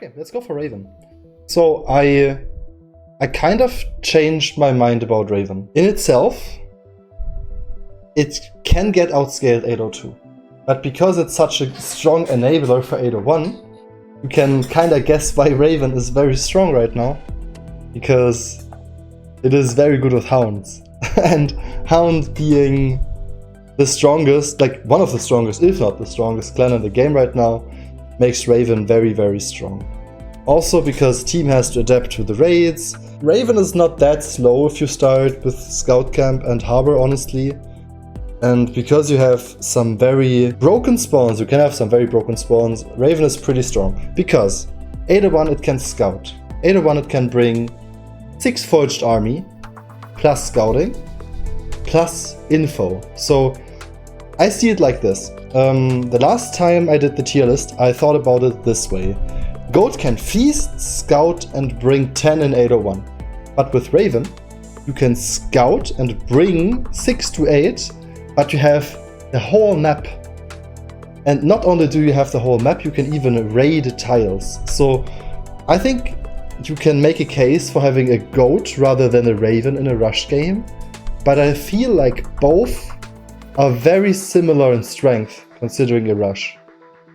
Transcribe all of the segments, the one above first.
Okay, let's go for Raven. So I kind of changed my mind about Raven. In itself, it can get outscaled 802. But because it's such a strong enabler for 801, you can kinda guess why Raven is very strong right now. Because it is very good with Hounds. And Hound being the strongest, like one of the strongest, if not the strongest clan in the game right now, makes Raven very, very strong. Also because team has to adapt to the raids. Raven is not that slow if you start with Scout Camp and Harbor, honestly. And because you have some very broken spawns, you can have some very broken spawns, Raven is pretty strong. Because 801 it can scout. 801 it can bring 6 forged army, plus scouting, plus info. So I see it like this. The last time I did the tier list, I thought about it this way. Goat can feast, scout, and bring 10 in 801. But with Raven, you can scout and bring 6 to 8, but you have the whole map. And not only do you have the whole map, you can even raid tiles. So I think you can make a case for having a goat rather than a Raven in a rush game. But I feel like both are very similar in strength, considering a rush.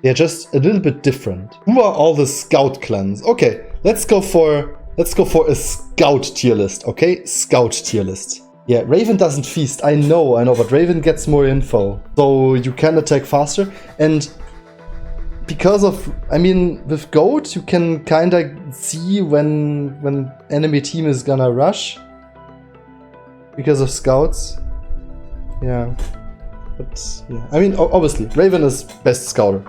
They're just a little bit different. Who are all the scout clans? Okay, let's go for a scout tier list, okay? Scout tier list. Yeah, Raven doesn't feast, I know, but Raven gets more info. So you can attack faster, and because of, with Goat, you can kinda see when enemy team is gonna rush. Because of scouts. Yeah. But, yeah. Obviously, Raven is best scouter.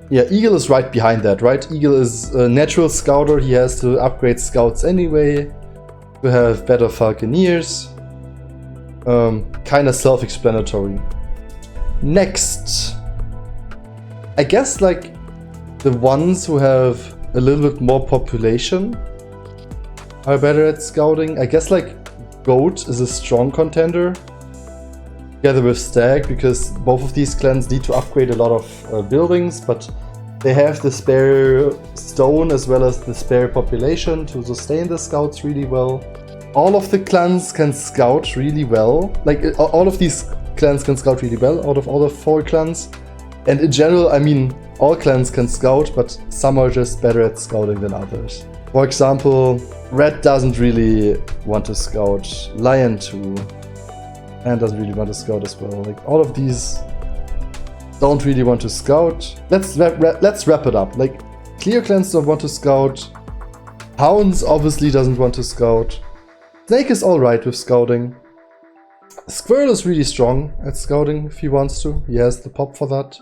Yeah, Eagle is right behind that, right? Eagle is a natural scouter, he has to upgrade scouts anyway. To have better Falconeers. Kinda self-explanatory. Next. I guess like the ones who have a little bit more population are better at scouting. I guess like Goat is a strong contender together with Stag, because both of these clans need to upgrade a lot of buildings, but they have the spare stone as well as the spare population to sustain the scouts really well. All of the clans can scout really well. Like all of these clans can scout really well out of all the 4 clans. And in general, all clans can scout, but some are just better at scouting than others. For example, Red doesn't really want to scout. Lion too. And doesn't really want to scout as well. Like all of these don't really want to scout. Let's wrap it up. Like clear clans don't want to scout. Hounds obviously doesn't want to scout. Snake is alright with scouting. Squirrel is really strong at scouting if he wants to. He has the pop for that.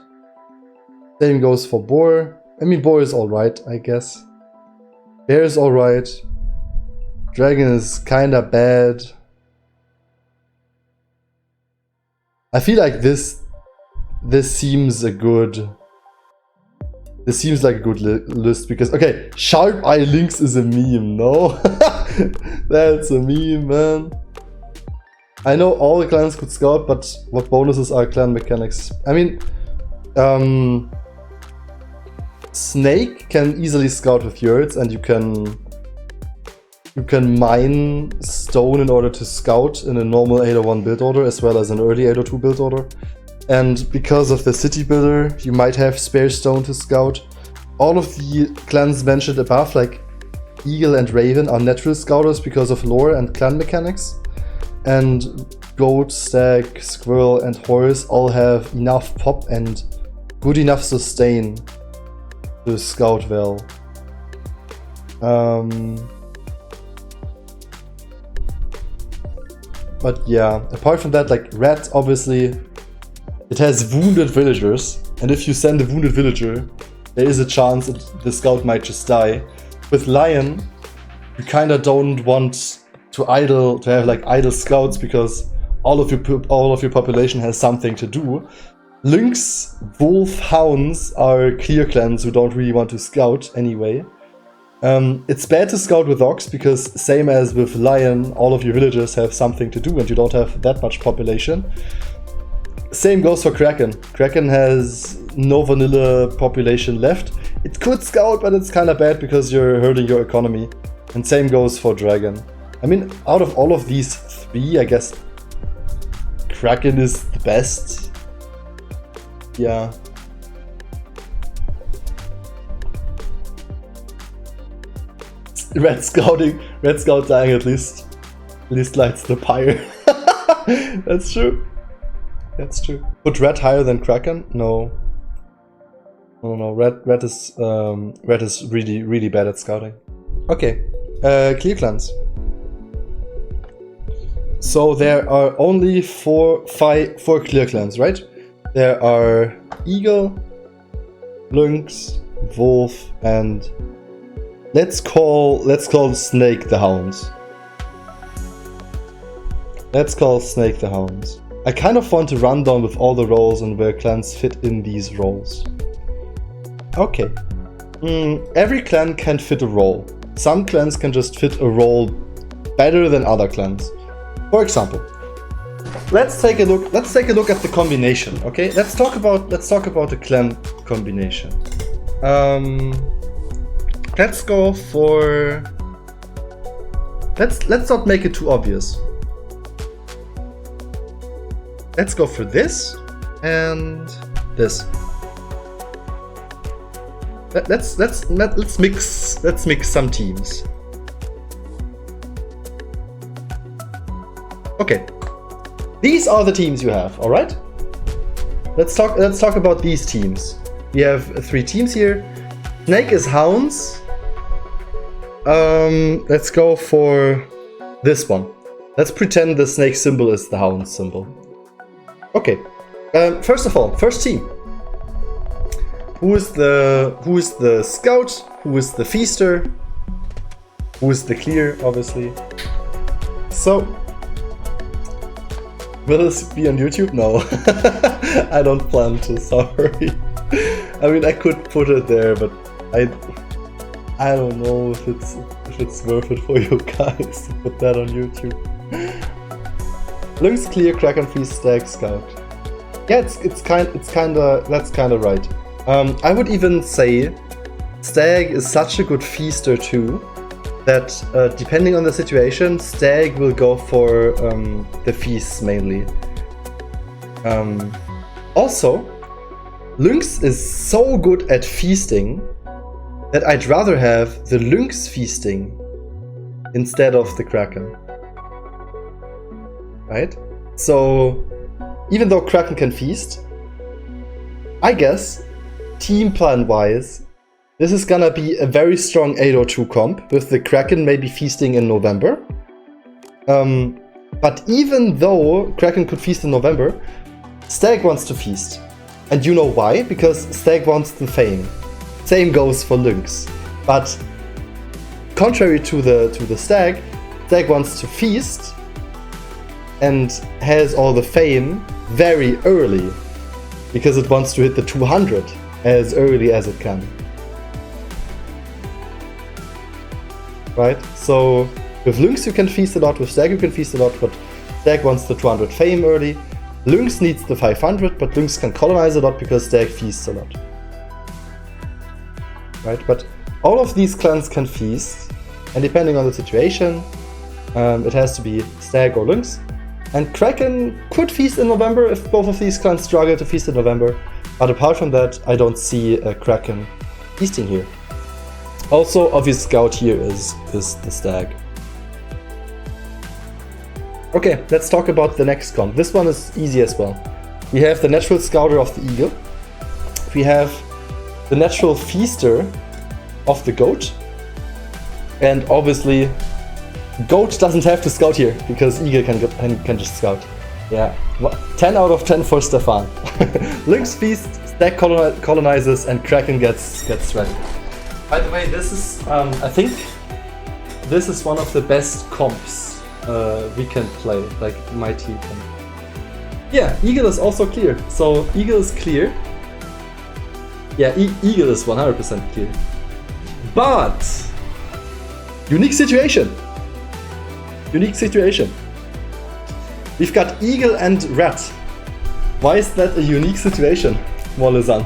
Same goes for Boar. Boar is alright, I guess. Bear is alright. Dragon is kinda bad. I feel like this seems like a good list because, okay, Sharp Eye Lynx is a meme, no? That's a meme, man. I know all the clans could scout, but what bonuses are clan mechanics? Snake can easily scout with yurts, and you can mine stone in order to scout in a normal 801 build order as well as an early 802 build order. And because of the city builder, you might have spare stone to scout. All of the clans mentioned above, like Eagle and Raven, are natural scouters because of lore and clan mechanics. And Goat, Stag, Squirrel, and Horse all have enough pop and good enough sustain to scout well. But yeah, apart from that, like Rat, obviously, it has wounded villagers, and if you send a wounded villager, there is a chance that the scout might just die. With Lion, you kinda don't want to have like idle scouts because all of your population has something to do. Lynx, Wolf, Hounds are clear clans who don't really want to scout anyway. It's bad to scout with Ox because, same as with Lion, all of your villagers have something to do and you don't have that much population. Same goes for Kraken. Kraken has no vanilla population left. It could scout, but it's kind of bad because you're hurting your economy. And same goes for dragon. I mean, out of all of these three, I guess Kraken is the best. Yeah. Red Scout dying at least lights the pyre. That's true. That's true. Put red higher than Kraken? No. No. Red is really bad at scouting. Okay. Clear clans. So there are only four clear clans, right? There are Eagle, Lynx, Wolf, and let's call Snake the Hounds. Let's call Snake the Hounds. I kind of want to run down with all the roles and where clans fit in these roles. Okay. Every clan can fit a role. Some clans can just fit a role better than other clans. For example, let's take a look at the combination. Okay, let's talk about the clan combination. Let's go for. Let's not make it too obvious. Let's go for this and this. Let's mix some teams. Okay, these are the teams you have. All right. Let's talk about these teams. We have 3 teams here. Snake is hounds. Let's go for this one. Let's pretend the snake symbol is the hound symbol. Okay. First of all, first team. Who is the scout? Who is the feaster? Who is the clear? Obviously. So, will this be on YouTube? No, I don't plan to. Sorry. I mean, I could put it there, but I don't know if it's worth it for you guys to put that on YouTube. Lynx, clear, Kraken, feast, stag, scout. Yeah, that's kinda right. I would even say stag is such a good feaster too, that depending on the situation, stag will go for the feasts mainly. Also, Lynx is so good at feasting that I'd rather have the Lynx feasting instead of the Kraken. Right? So, even though Kraken can feast, I guess, team plan wise, this is gonna be a very strong 802 comp, with the Kraken maybe feasting in November. But even though Kraken could feast in November, Stag wants to feast. And you know why? Because Stag wants the fame. Same goes for Lynx. But contrary to the Stag, Stag wants to feast and has all the fame very early, because it wants to hit the 200 as early as it can. Right? So with Lynx you can feast a lot, with Stag you can feast a lot, but Stag wants the 200 fame early. Lynx needs the 500, but Lynx can colonize a lot because Stag feasts a lot. Right? But all of these clans can feast, and depending on the situation, it has to be Stag or Lynx. And Kraken could feast in November if both of these clans struggle to feast in November. But apart from that, I don't see a Kraken feasting here. Also, obvious scout here is the Stag. Okay, let's talk about the next comp. This one is easy as well. We have the natural scouter of the eagle. We have the natural feaster of the goat. And obviously, goat doesn't have to scout here, because eagle can just scout. Yeah, 10 out of 10 for Stefan. Lynx feast, Stag colonizes, and Kraken gets ready. By the way, this is, I think, this is one of the best comps we can play, like my team can. Yeah, eagle is also clear. So eagle is clear. Yeah, eagle is 100% clear. But unique situation. Unique situation. We've got eagle and rat. Why is that a unique situation, Morlezan?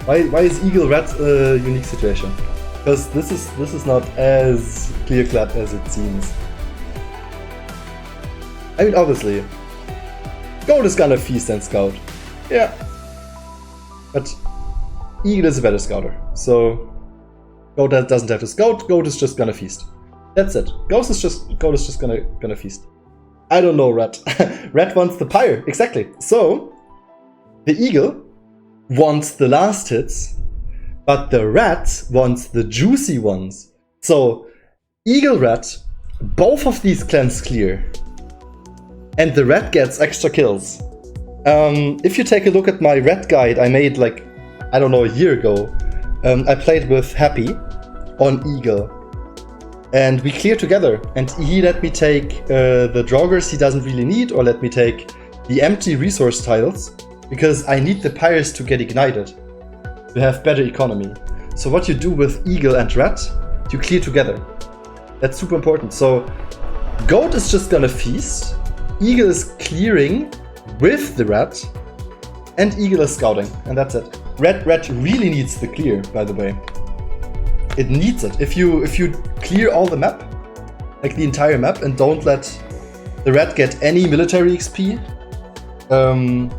Why is Eagle Red a unique situation? Because this is not as clear-cut as it seems. I mean, obviously, Goat is gonna feast and scout. Yeah. But Eagle is a better scouter. So Goat doesn't have to scout, Goat is just gonna feast. That's it. Goat is just gonna feast. I don't know, Red. Red wants the pyre, exactly. So the Eagle wants the last hits, but the Red wants the juicy ones. So Eagle Red, both of these clans clear. And the Red gets extra kills. If you take a look at my Red guide I made like, I don't know, a year ago, I played with Happy on Eagle. And we cleared together. And he let me take the Draugrs he doesn't really need, or let me take the empty resource tiles, because I need the pyres to get ignited, to have better economy. So what you do with Eagle and Red, you clear together. That's super important. So Goat is just gonna feast, Eagle is clearing with the Red, and Eagle is scouting, and that's it. Red really needs the clear, by the way. It needs it. If you clear all the map, like the entire map, and don't let the Red get any military XP,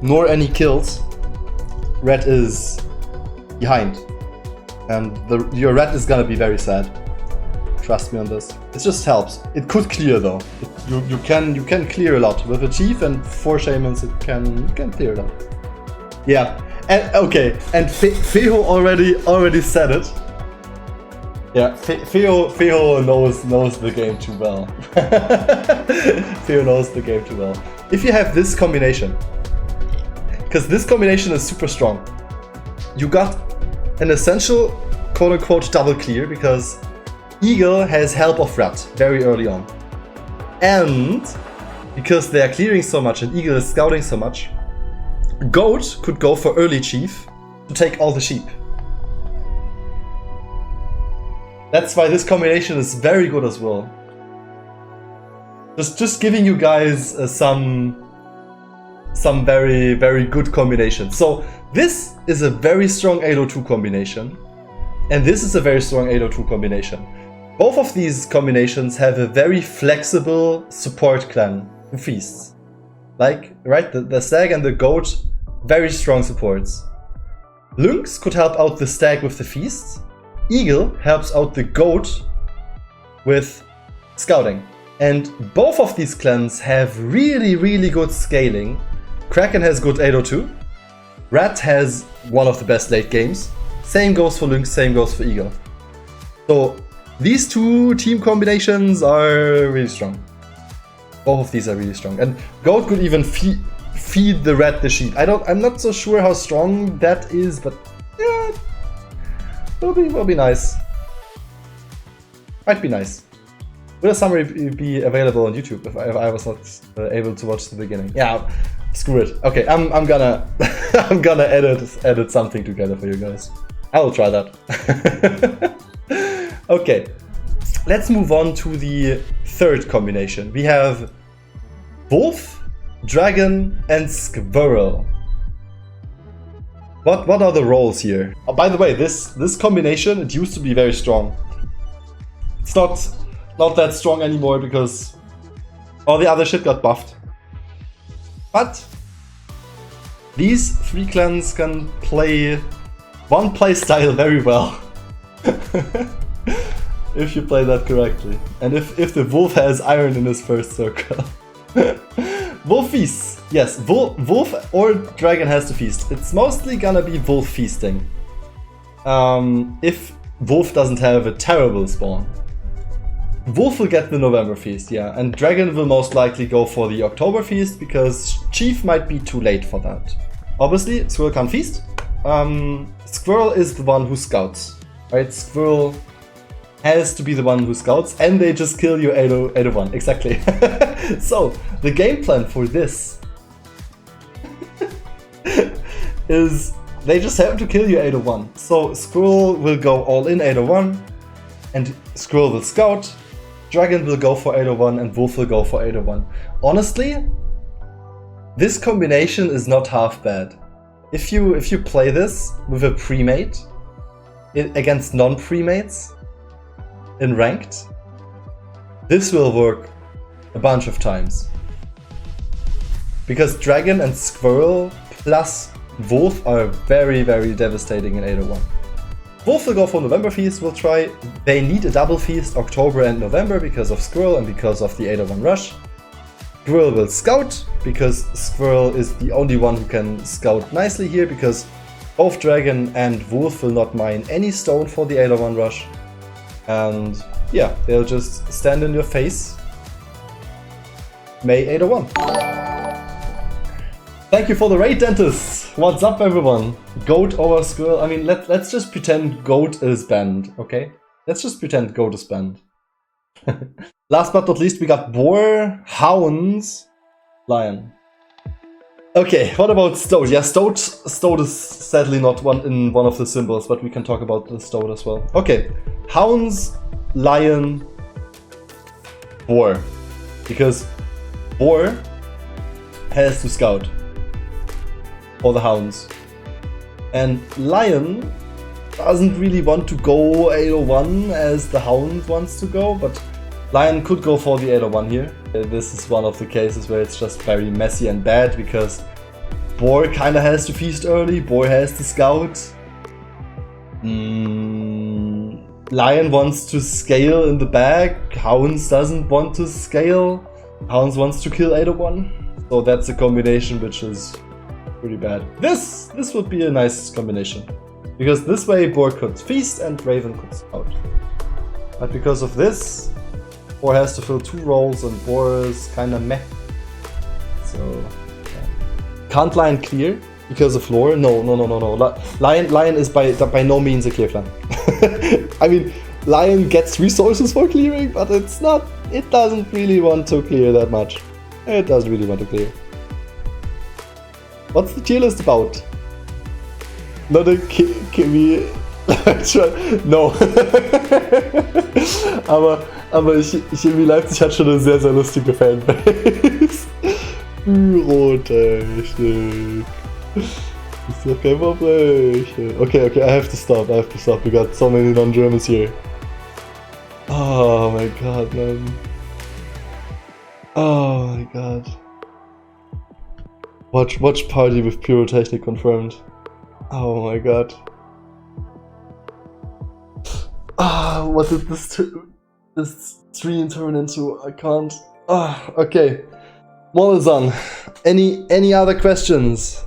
nor any kills, Red is behind. And your Red is gonna be very sad. Trust me on this. It just helps. It could clear though. You can clear a lot with a chief and 4 shamans. It can clear a lot. Yeah. And okay. And Feho already said it. Yeah. Feho knows the game too well. Feho knows the game too well. If you have this combination, because this combination is super strong, you got an essential quote-unquote double clear, because Eagle has help of Red very early on. And because they are clearing so much and Eagle is scouting so much, Goat could go for early chief to take all the sheep. That's why this combination is very good as well. Just giving you guys some very, very good combinations. So this is a very strong 802 combination, and this is a very strong 802 combination. Both of these combinations have a very flexible support clan who feasts. Like, right, the stag and the goat, very strong supports. Lynx could help out the stag with the feast. Eagle helps out the goat with scouting. And both of these clans have really, really good scaling. Kraken has good 802. Rat has one of the best late games. Same goes for Lynx, same goes for Eagle. So these two team combinations are really strong. Both of these are really strong. And Goat could even feed the Rat the sheep. I'm not so sure how strong that is, but yeah, will be nice. Might be nice. Will a summary be available on YouTube if I was not able to watch the beginning? Yeah, screw it. Okay, I'm gonna I'm gonna edit something together for you guys. I will try that. Okay, let's move on to the third combination. We have Wolf, Dragon, and Squirrel. What are the roles here? Oh, by the way, this combination, it used to be very strong. It's not that strong anymore because all the other shit got buffed. But these three clans can play one playstyle very well. If you play that correctly. And if the wolf has iron in his first circle. Wolf feasts. Yes, wolf or dragon has to feast. It's mostly gonna be wolf feasting. If wolf doesn't have a terrible spawn. Wolf will get the November feast, yeah, and dragon will most likely go for the October feast because chief might be too late for that. Obviously, squirrel can't feast. Squirrel is the one who scouts, right? Squirrel has to be the one who scouts, and they just kill you 801, exactly. So, the game plan for this is they just have to kill you 801. So, Squirrel will go all in 801, and Squirrel will scout. Dragon will go for 801 and Wolf will go for 801. Honestly, this combination is not half bad. if you play this with a pre-mate against non-pre-mates in ranked, this will work a bunch of times. Because Dragon and Squirrel plus Wolf are very, very devastating in 801. Wolf will go for November Feast, we'll try. They need a double feast October and November because of Squirrel and because of the 801 rush. Squirrel will scout, because Squirrel is the only one who can scout nicely here, because both Dragon and Wolf will not mine any stone for the 801 rush. And yeah, they'll just stand in your face. May 801. Thank you for the raid, Dentist! What's up, everyone? Goat over Squirrel. I mean, let's just pretend Goat is banned, okay? Let's just pretend Goat is banned. Last but not least, we got Boar, Hounds, Lion. Okay, what about Stoat? Yeah, Stoat is sadly not in one of the symbols, but we can talk about the Stoat as well. Okay, Hounds, Lion, Boar. Because Boar has to scout for the Hounds. And Lion doesn't really want to go 801 as the Hound wants to go, but Lion could go for the 801 here. This is one of the cases where it's just very messy and bad, because Boar kinda has to feast early, Boar has to scout. Lion wants to scale in the back, Hounds doesn't want to scale, Hounds wants to kill 801. So that's a combination which is pretty bad. This would be a nice combination, because this way Boar could feast and Raven could scout. But because of this, Boar has to fill 2 roles and Boar is kinda meh. So yeah. Can't Lion clear because of lore? No. Lion is by no means a clear clan. I mean, Lion gets resources for clearing, but it doesn't really want to clear that much. It doesn't really want to clear. What's the tier list about? Not a Kimi. No. aber Chemie Leipzig hat schon eine sehr, sehr lustige Fanbase. Rottechnik. Ist doch kein Verbrechen. Okay, I have to stop. We got so many non-Germans here. Oh my god, man. Oh my god. Watch party with pyrotechnic confirmed. Oh my god. What did this stream turn into? I can't. Okay. Morlezan, any other questions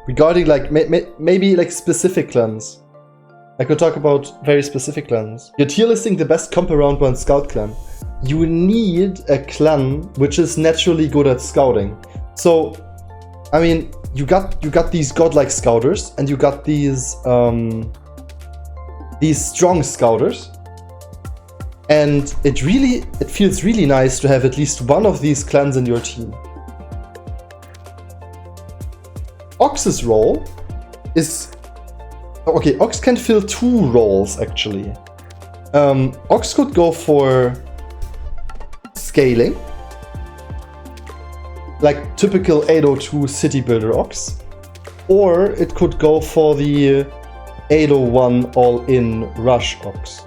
regarding like maybe like specific clans? I could talk about very specific clans. You're tier listing the best comp around one scout clan. You need a clan which is naturally good at scouting. So, I mean, you got these godlike scouters and you got these strong scouters, and it feels really nice to have at least one of these clans in your team. Ox's role is okay. Ox can fill 2 roles actually. Ox could go for scaling, like typical 802 city builder Ox, or it could go for the 801 all-in rush Ox.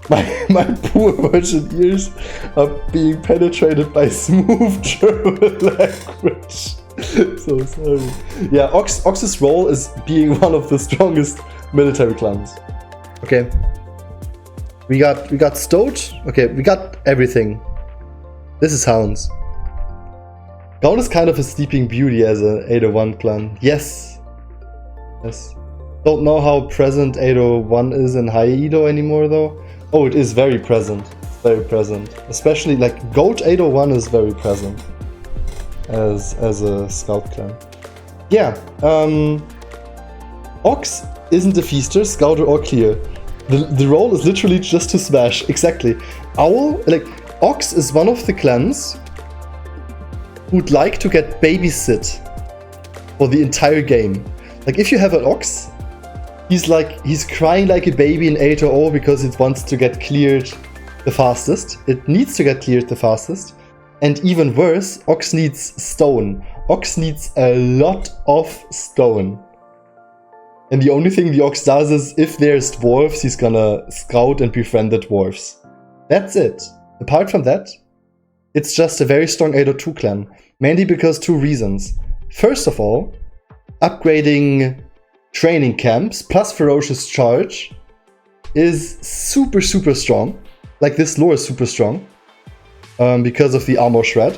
My poor virgin ears are being penetrated by smooth German language. So sorry. Yeah, Ox's role is being one of the strongest military clans. Okay. We got Stoat. Okay, we got everything. This is Hounds. Goat is kind of a sleeping beauty as an 801 clan. Yes. Don't know how present 801 is in High Edo anymore though. Oh, it is very present. It's very present. Especially like Goat 801 is very present as a scout clan. Yeah. Ox isn't a feaster, scouter, or clear. The role is literally just to smash. Exactly. Ox is one of the clans who'd like to get babysit for the entire game. Like, if you have an Ox, he's crying like a baby in 800 because it wants to get cleared the fastest. It needs to get cleared the fastest. And even worse, Ox needs stone. Ox needs a lot of stone. And the only thing the Ox does is, if there's dwarves, he's gonna scout and befriend the dwarves. That's it. Apart from that, it's just a very strong 802 clan. Mainly because 2 reasons. First of all, upgrading training camps plus Ferocious Charge is super strong. Like, this lore is super strong. Because of the Armor Shred.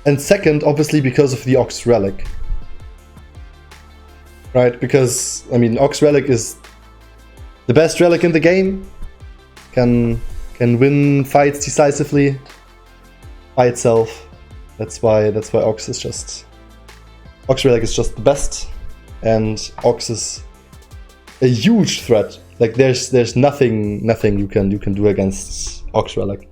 And second, obviously, because of the Ox Relic. Right, because, I mean, Ox Relic is the best relic in the game. Can win fights decisively by itself. That's why Ox is just... Ox Relic is just the best. And Ox is a huge threat. Like, there's nothing you can do against Ox Relic.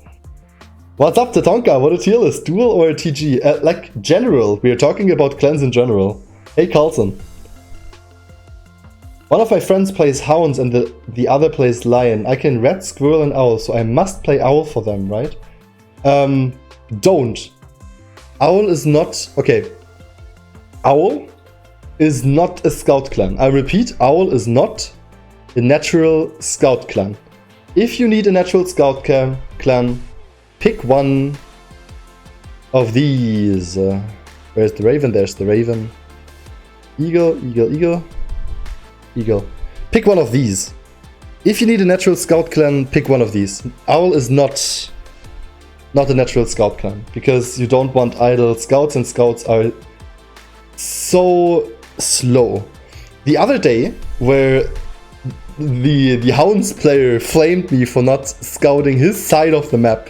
What's up, Tatonka? What a tier list? Duel or a TG? Like, general. We are talking about clans in general. Hey, Carlson. One of my friends plays Hounds and the other plays Lion. I can Rat, Squirrel and Owl, so I must play Owl for them, right? Don't. Owl is not... Okay. Owl is not a scout clan. I repeat, Owl is not a natural scout clan. If you need a natural scout clan, pick one of these. Where's the Raven? There's the Raven. Eagle, Eagle, Eagle. Eagle. Pick one of these. If you need a natural scout clan, pick one of these. Owl is not a natural scout clan, because you don't want idle scouts, and scouts are so slow. The other day, where the Hounds player flamed me for not scouting his side of the map,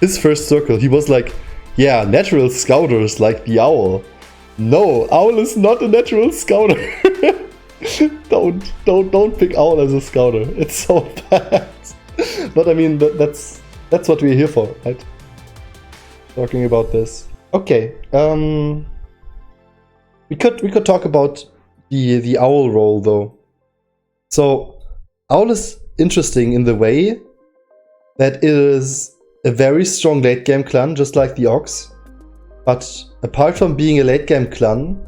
his first circle, he was like, yeah, natural scouters like the Owl. No, Owl is not a natural scouter. Don't pick Owl as a scouter. It's so bad. But I mean, that's what we're here for, right? Talking about this. Okay. We could talk about the Owl role though. So Owl is interesting in the way that it is a very strong late game clan, just like the Ox. But apart from being a late game clan,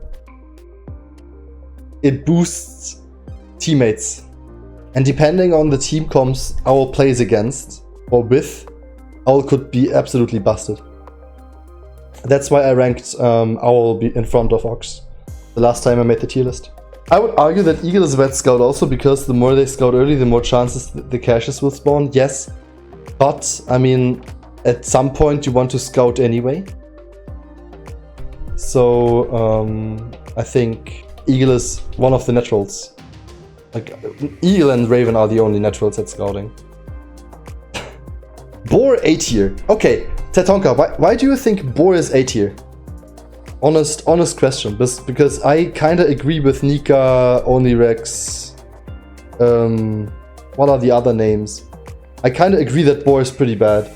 it boosts teammates. And depending on the team comps Owl plays against or with, Owl could be absolutely busted. That's why I ranked Owl in front of Ox the last time I made the tier list. I would argue that Eagle is a bad scout also, because the more they scout early, the more chances the caches will spawn. Yes, but I mean, at some point you want to scout anyway. So I think Eagle is one of the naturals. Like, Eagle and Raven are the only naturals at scouting. Boar A tier. Okay, Tatonka, why do you think Boar is A tier? Honest question. Because I kinda agree with Nika, Onirex. What are the other names? I kinda agree that Boar is pretty bad.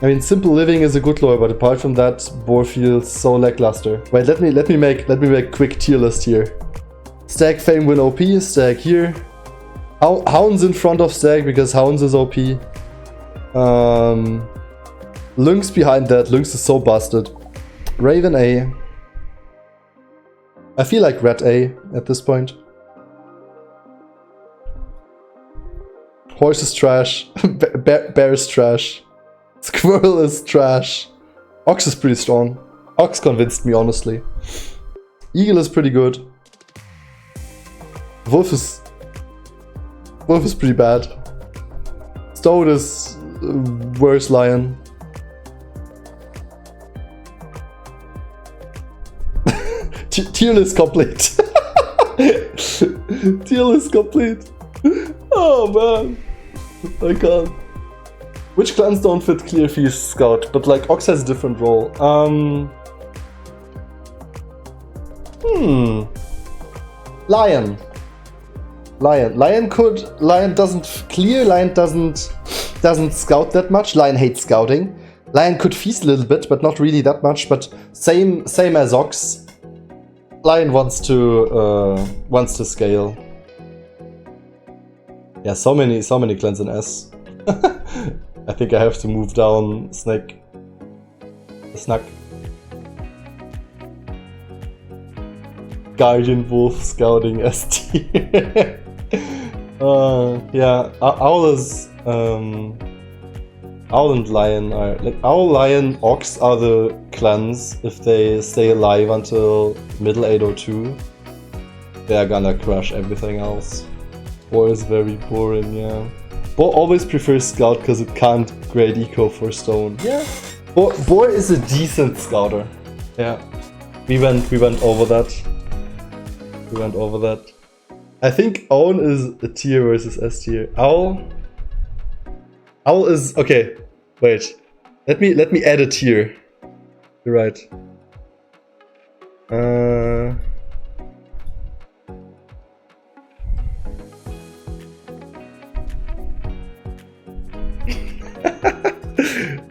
I mean, Simple Living is a good lore, but apart from that, Boar feels so lackluster. Wait, let me make quick tier list here. Stag, Fame, Win OP, Stag here. Hounds in front of Stag because Hounds is OP. Lynx behind that. Lynx is so busted. Raven A. I feel like Rat A at this point. Horse is trash. Bear is trash. Squirrel is trash. Ox is pretty strong. Ox convinced me, honestly. Eagle is pretty good. Wolf is pretty bad. Stoat is worse Lion. Tier list complete. Tier list complete. Oh man, I can't. Which clans don't fit Clear Feast Scout? But like, Ox has a different role. Lion. Lion doesn't clear. Lion doesn't scout that much. Lion hates scouting. Lion could feast a little bit, but not really that much. But same as Ox. Lion wants to scale. Yeah, so many clans in S. I think I have to move down Snake. Guardian Wolf scouting S tier. Yeah, Owl is Owl and Lion are like Owl, Lion, Ox are the clans. If they stay alive until middle 802, they're gonna crush everything else. Boar is very boring, yeah. Boar always prefers Scout because it can't grade eco for stone. Yeah. Boar is a decent scouter. Yeah. We went over that. We went over that. I think Own is a tier versus S tier. Owl is okay. Wait. Let me add a tier. You're right.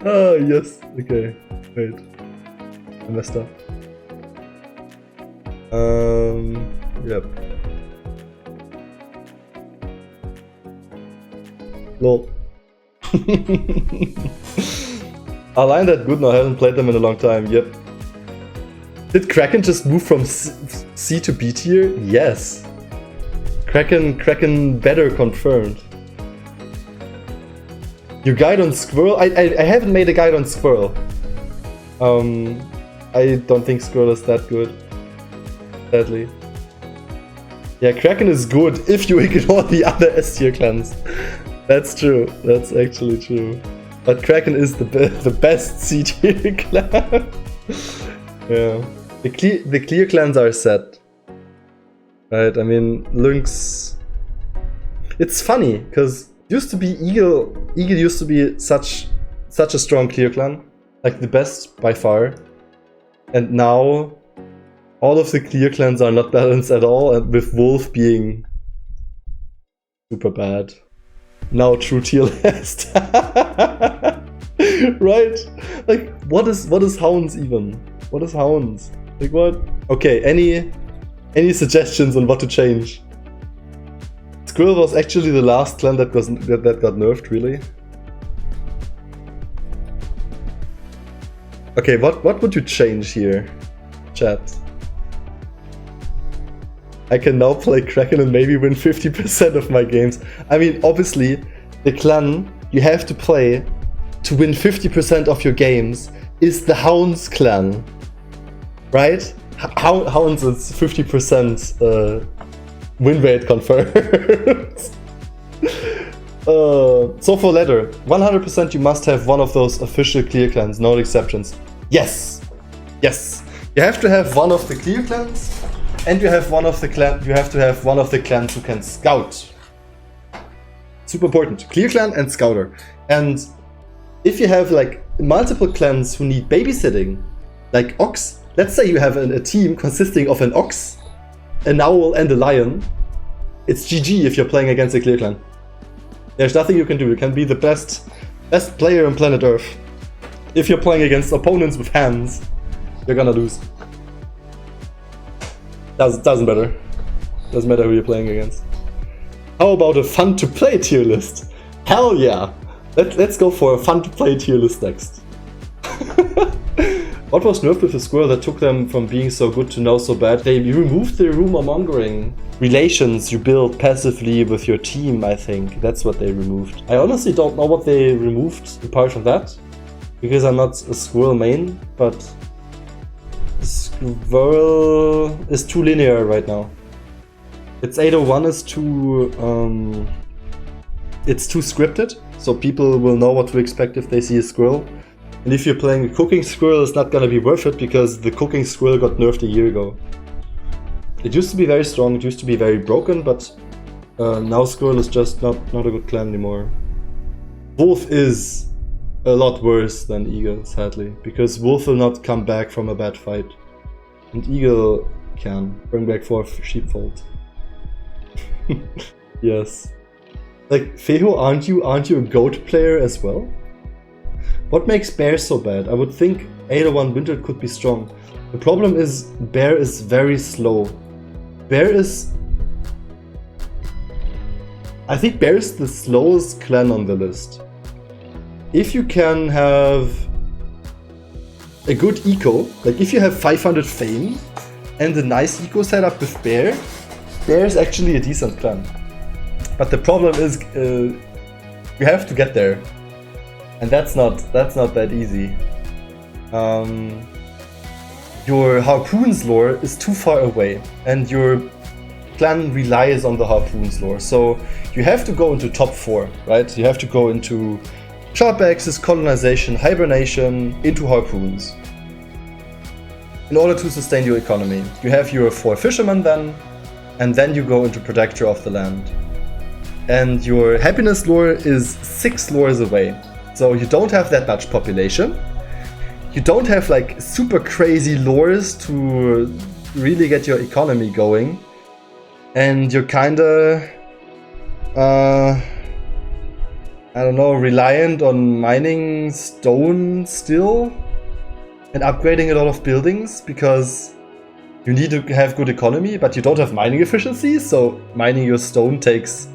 Oh yes. Okay. Wait. I messed up. Yep. Lol. Are Lion that good? No, I haven't played them in a long time. Yep. Did Kraken just move from C to B tier? Yes. Kraken better confirmed. Your guide on Squirrel? I haven't made a guide on Squirrel. I don't think Squirrel is that good. Sadly. Yeah, Kraken is good if you ignore the other S tier clans. That's true. That's actually true. But Kraken is the best C tier clan. Yeah. The clear clans are set. Right, I mean, Lynx... It's funny, because used to be Eagle used to be such a strong clear clan. Like the best by far. And now all of the clear clans are not balanced at all, and with Wolf being super bad. Now true Tierlist. Right? Like what is Hounds even? What is Hounds? Like what? Okay, any suggestions on what to change? Squirrel was actually the last clan that got nerfed, really? Okay, what would you change here, chat? I can now play Kraken and maybe win 50% of my games. I mean, obviously, the clan you have to play to win 50% of your games is the Hounds clan. Right? Hounds is 50% win rate confirmed. So for ladder, 100% you must have one of those official clear clans, no exceptions. Yes! Yes! You have to have one of the clear clans, and you have to have one of the clans who can scout. Super important. Clear clan and scouter. And if you have like multiple clans who need babysitting, like Ox, let's say you have a team consisting of an Ox, an Owl and a Lion, it's GG if you're playing against a clear clan. There's nothing you can do. You can be the best player on planet Earth. If you're playing against opponents with hands, you're gonna lose. Doesn't matter. Doesn't matter who you're playing against. How about a fun to play tier list? Hell yeah! Let's go for a fun to play tier list next. What was nerfed with the Squirrel that took them from being so good to now so bad? They removed the rumor mongering. Relations you build passively with your team, I think. That's what they removed. I honestly don't know what they removed apart from that. Because I'm not a Squirrel main, but Squirrel is too linear right now. Its 801 is too it's too scripted, so people will know what to expect if they see a Squirrel. And if you're playing a cooking Squirrel, it's not gonna be worth it because the cooking Squirrel got nerfed a year ago. It used to be very strong, it used to be very broken, but now Squirrel is just not a good clan anymore. Wolf is a lot worse than Eagle, sadly, because Wolf will not come back from a bad fight. And Eagle can bring back 4 sheepfold. Yes. Like, Feho, aren't you a goat player as well? What makes Bear so bad? I would think 801 Winter could be strong. The problem is Bear is very slow. I think Bear is the slowest clan on the list. If you can have a good eco, like if you have 500 fame and a nice eco setup with Bear, Bear is actually a decent clan. But the problem is you have to get there, and that's not that easy. Your Harpoon's lore is too far away, and your clan relies on the Harpoon's lore. So you have to go into top 4, right? You have to go into sharp axis, colonization, hibernation, into Harpoons in order to sustain your economy. You have your 4 fishermen then, and then you go into protector of the land. And your happiness lore is 6 lores away. So you don't have that much population. You don't have like super crazy lores to really get your economy going. And you're kinda, I don't know, reliant on mining stone still and upgrading a lot of buildings because you need to have good economy, but you don't have mining efficiency, so mining your stone takes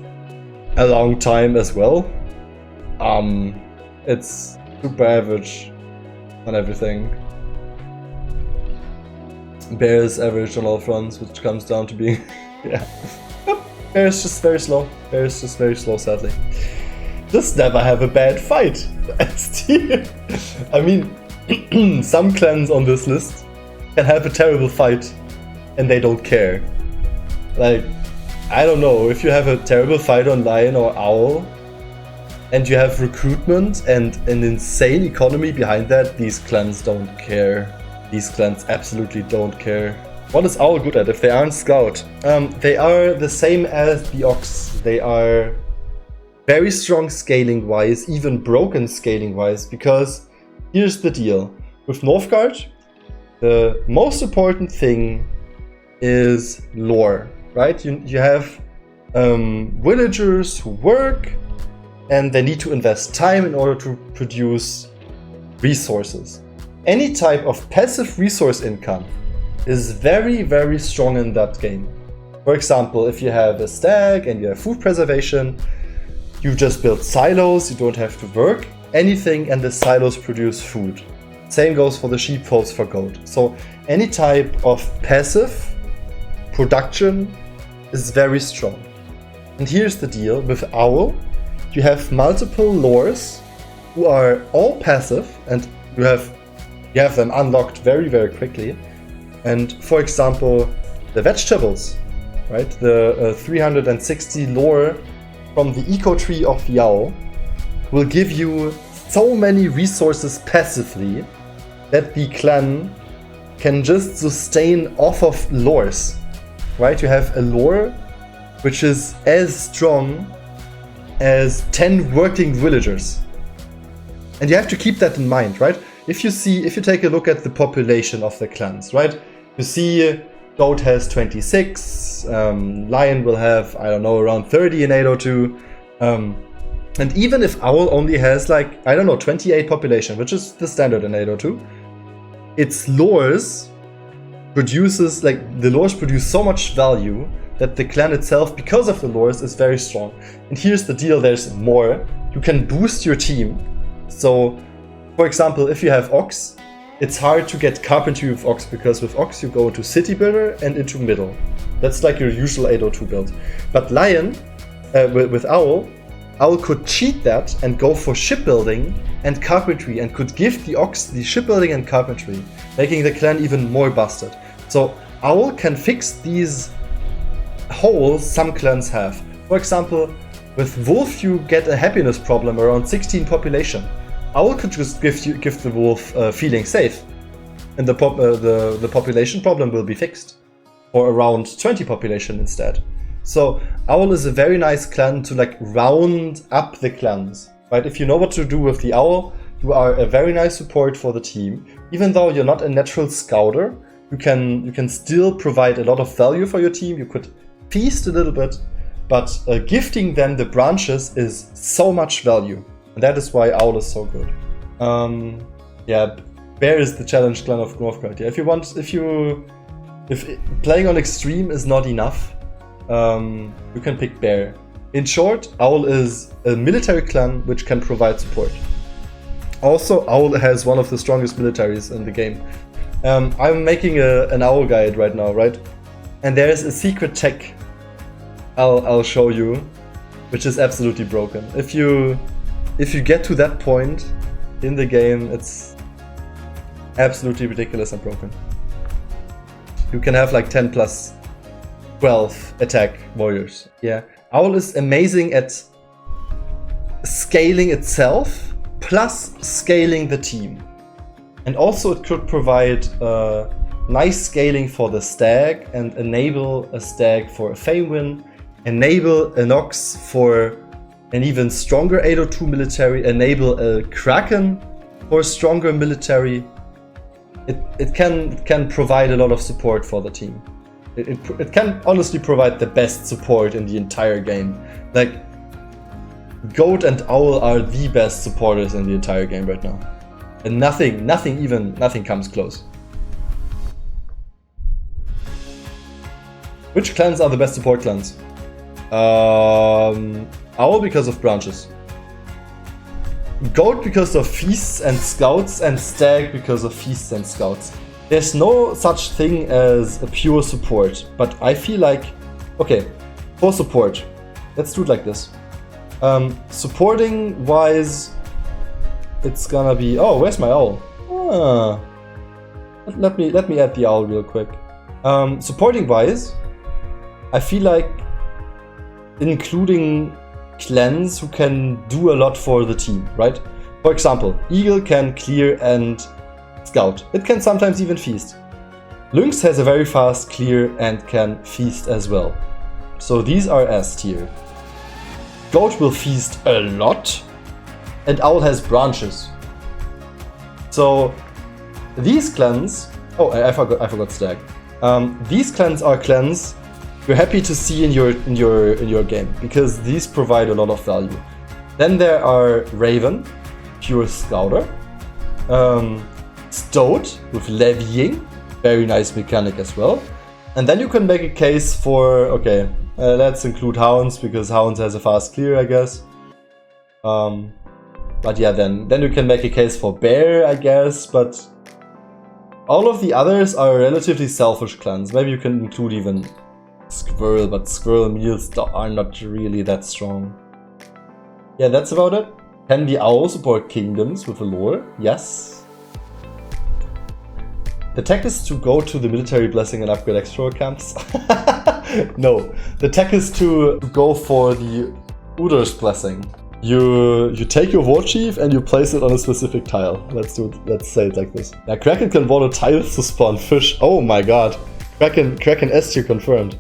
a long time as well. It's super average on everything. Bear is average on all fronts, which comes down to being yeah. Bear is just very slow. Bear is just very slow, sadly. Just never have a bad fight. I mean, some clans on this list can have a terrible fight and they don't care. Like, I don't know, if you have a terrible fight on Lion or Owl and you have recruitment and an insane economy behind that, these clans don't care. These clans absolutely don't care. What is Owl good at if they aren't Scout? They are the same as the Ox. They are very strong scaling wise, even broken scaling wise, because here's the deal. With Northgard, the most important thing is lore, right? You have villagers who work and they need to invest time in order to produce resources. Any type of passive resource income is very, very strong in that game. For example, if you have a stag and you have food preservation, you just build silos, you don't have to work anything, and the silos produce food. Same goes for the sheepfolds for goat. So any type of passive production is very strong. And here's the deal with Owl. You have multiple lores who are all passive, and you have them unlocked very, very quickly. And for example, the vegetables, right? The 360 lore from the eco tree of the Owl will give you so many resources passively that the clan can just sustain off of lores, right? You have a lore which is as strong as 10 working villagers. And you have to keep that in mind, right? If you take a look at the population of the clans, right? You see Goat has 26, Lion will have, I don't know, around 30 in 802. And even if Owl only has like, I don't know, 28 population, which is the standard in 802, its lores produces, like, the lores produce so much value that the clan itself, because of the lores, is very strong. And here's the deal, there's more. You can boost your team. So, for example, if you have Ox, it's hard to get carpentry with Ox, because with Ox you go into city builder and into middle. That's like your usual 802 build. But Lion, with Owl could cheat that and go for shipbuilding and carpentry, and could give the Ox the shipbuilding and carpentry, making the clan even more busted. So Owl can fix these holes some clans have. For example, with Wolf you get a happiness problem around 16 population. Owl could just give the Wolf feeling safe, and the population problem will be fixed, or around 20 population instead. So Owl is a very nice clan to like round up the clans, right? If you know what to do with the Owl, you are a very nice support for the team. Even though you're not a natural scouter, you can still provide a lot of value for your team. You could feast a little bit, but gifting them the branches is so much value. And that is why Owl is so good. Yeah, Bear is the challenge clan of Northgard. Yeah, if playing on extreme is not enough, you can pick Bear. In short, Owl is a military clan which can provide support. Also, Owl has one of the strongest militaries in the game. I'm making an owl guide right now, right? And there's a secret tech I'll show you, which is absolutely broken. If you get to that point in the game, it's absolutely ridiculous and broken. You can have like 10 plus 12 attack warriors. Yeah, Owl is amazing at scaling itself plus scaling the team. And also it could provide nice scaling for the stag and enable a stag for a Feywin, enable a Nox for an even stronger 802 military, enable a Kraken for a stronger military. It can provide a lot of support for the team. It can honestly provide the best support in the entire game. Like, Goat and Owl are the best supporters in the entire game right now. And nothing comes close. Which clans are the best support clans? Owl because of branches. Goat because of feasts and scouts, and Stag because of feasts and scouts. There's no such thing as a pure support, but I feel like, okay, for support, let's do it like this. Supporting wise, it's gonna be, oh, where's my owl? Ah. Let me add the owl real quick. Supporting wise, I feel like including clans who can do a lot for the team, right? For example, Eagle can clear and scout. It can sometimes even feast. Lynx has a very fast clear and can feast as well. So these are S tier. Goat will feast a lot, and Owl has branches. So these clans, oh, I forgot Stag. These clans are clans you're happy to see in your game, because these provide a lot of value. Then there are Raven, pure scouter, Stoat with levying, very nice mechanic as well. And then you can make a case for, okay, let's include Hounds, because Hounds has a fast clear, I guess. But yeah, then you can make a case for Bear, I guess, but all of the others are relatively selfish clans. Maybe you can include even Squirrel, but Squirrel meals are not really that strong. Yeah, that's about it. Can the Owl support kingdoms with a lore? Yes. The tech is to go to the military blessing and upgrade extra camps. No, the tech is to go for the Udur's blessing. You take your war chief and you place it on a specific tile. Let's say it like this. Now Kraken can water tiles to spawn fish. Oh my god. Kraken S tier confirmed.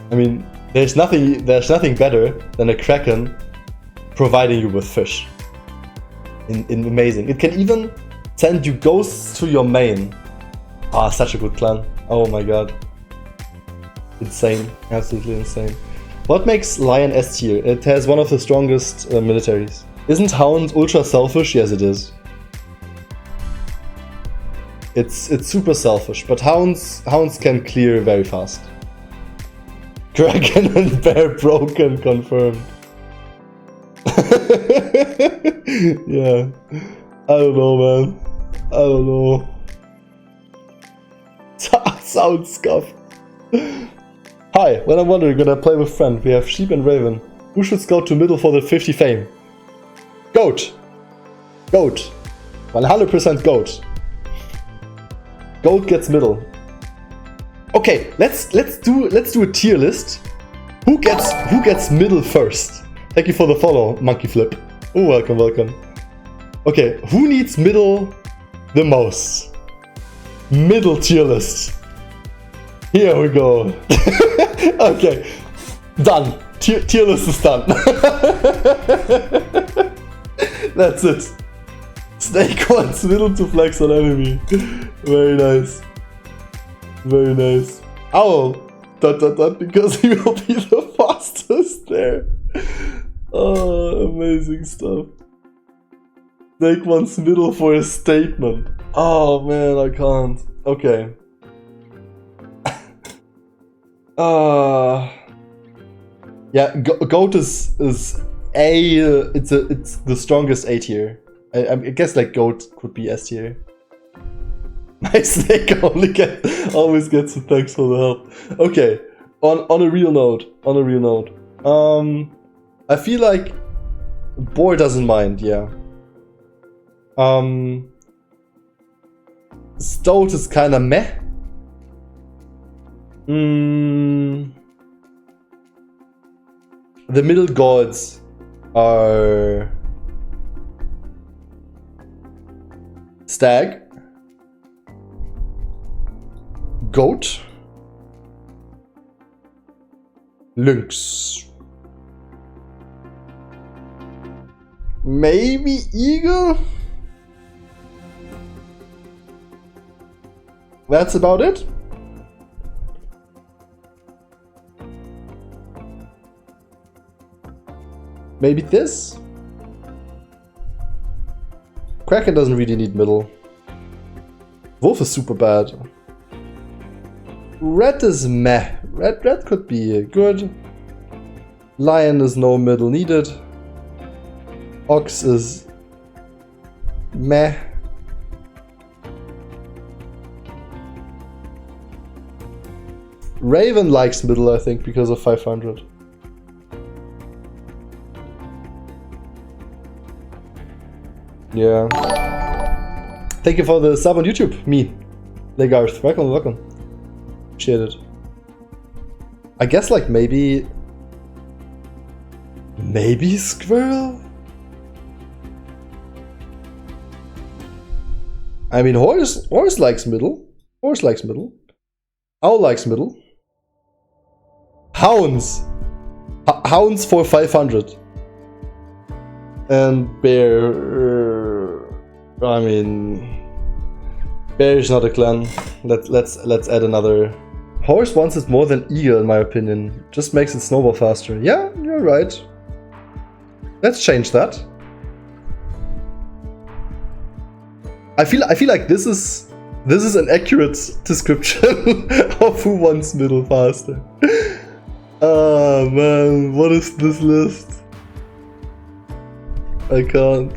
I mean, there's nothing better than a Kraken providing you with fish. In amazing. It can even send you ghosts to your main. Ah, such a good clan. Oh my god. Insane. Absolutely insane. What makes Lion S tier? It has one of the strongest militaries. Isn't Hound ultra selfish? Yes, it is. It's super selfish, but Hounds can clear very fast. Kraken and Bear broken confirmed. Yeah. I don't know, man. I don't know. Sound scuff. Hi, when I'm wondering when I play with friend, we have Sheep and Raven. Who should scout to middle for the 50 fame? Goat. Goat. 100% Goat. Goat gets middle. Okay, let's do a tier list. Who gets middle first? Thank you for the follow, Monkey Flip. Oh, welcome. Okay, who needs middle the most? Middle tier list. Here we go. Okay, done. Tier list is done. That's it. Snake wants middle to flex on enemy. Very nice. Very nice. Owl. ... because he will be the fastest there. Oh, amazing stuff. Snake wants middle for a statement. Oh man, I can't. Okay. Yeah, Goat is it's the strongest A tier. I guess like Goat could be S tier. My snake always gets the thanks for the help. Okay, on a real note, I feel like Boar doesn't mind, yeah. Stout is kinda meh. The middle gods are Stag, Goat, Lynx, maybe Eagle? That's about it? Maybe this? Kraken doesn't really need middle. Wolf is super bad. Red is meh. Red could be good. Lion is no middle needed. Ox is meh. Raven likes middle, I think, because of 500. Yeah. Thank you for the sub on YouTube, me. Legarth, welcome. Appreciate it. I guess like maybe squirrel? I mean horse likes middle. Horse likes middle. Owl likes middle. Hounds. Hounds for 500. And bear. I mean, bear is not a clan. Let's add another. Horse wants it more than eagle, in my opinion. Just makes it snowball faster. Yeah, you're right. Let's change that. I feel like this is an accurate description of who wants middle faster. Ah man, what is this list? I can't.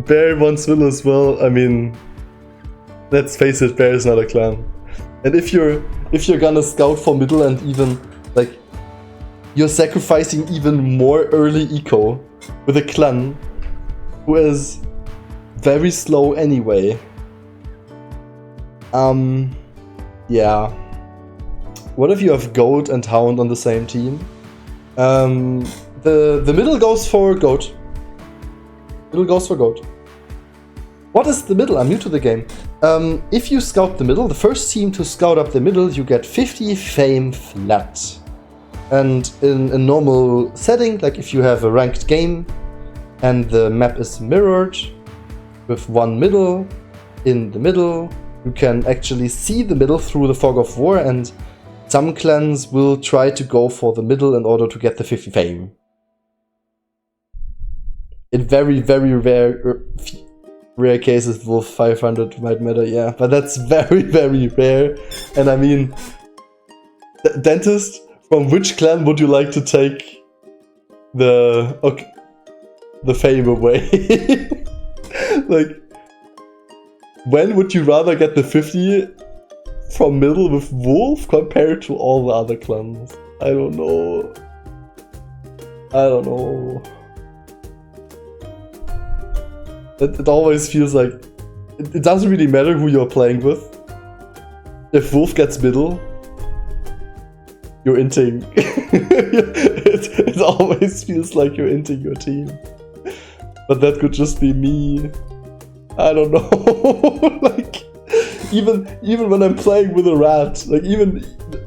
Bear wants middle as well. I mean, let's face it, Bear is not a clan. And if you're gonna scout for middle and even like you're sacrificing even more early eco with a clan who is very slow anyway. Yeah. What if you have Goat and Hound on the same team? The middle goes for Goat. Middle goes for Goat. What is the middle? I'm new to the game. If you scout the middle, the first team to scout up the middle, you get 50 fame flat. And in a normal setting, like if you have a ranked game and the map is mirrored with one middle in the middle, you can actually see the middle through the fog of war, and some clans will try to go for the middle in order to get the 50 fame. In very, very rare cases, Wolf 500 might matter, yeah, but that's very, very rare. And I mean, Dentist, from which clan would you like to take the fame away? Like, when would you rather get the 50 from middle with Wolf compared to all the other clans? I don't know. It always feels like it doesn't really matter who you're playing with. If Wolf gets middle, you're inting. It always feels like you're inting your team. But that could just be me. I don't know. Like, even when I'm playing with a rat, like even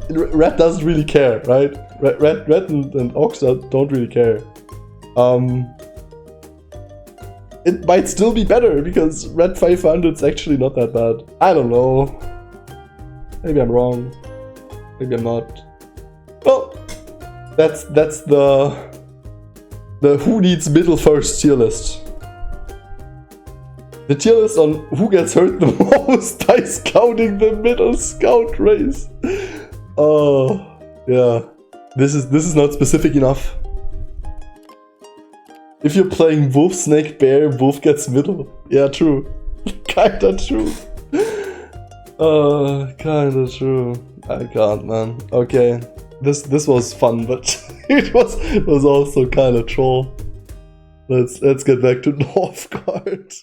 rat doesn't really care, right? Rat and Ox don't really care. It might still be better because rat 500 is actually not that bad. I don't know. Maybe I'm wrong. Maybe I'm not. Well, that's the who needs middle first tier list. The tier list on who gets hurt the most by scouting the middle scout race. Oh, yeah. This is not specific enough. If you're playing Wolf, Snake, Bear, Wolf gets middle. Yeah, true. Kinda true. Kinda true. I can't, man. Okay. This was fun, but it was also kinda troll. Let's get back to Northgard.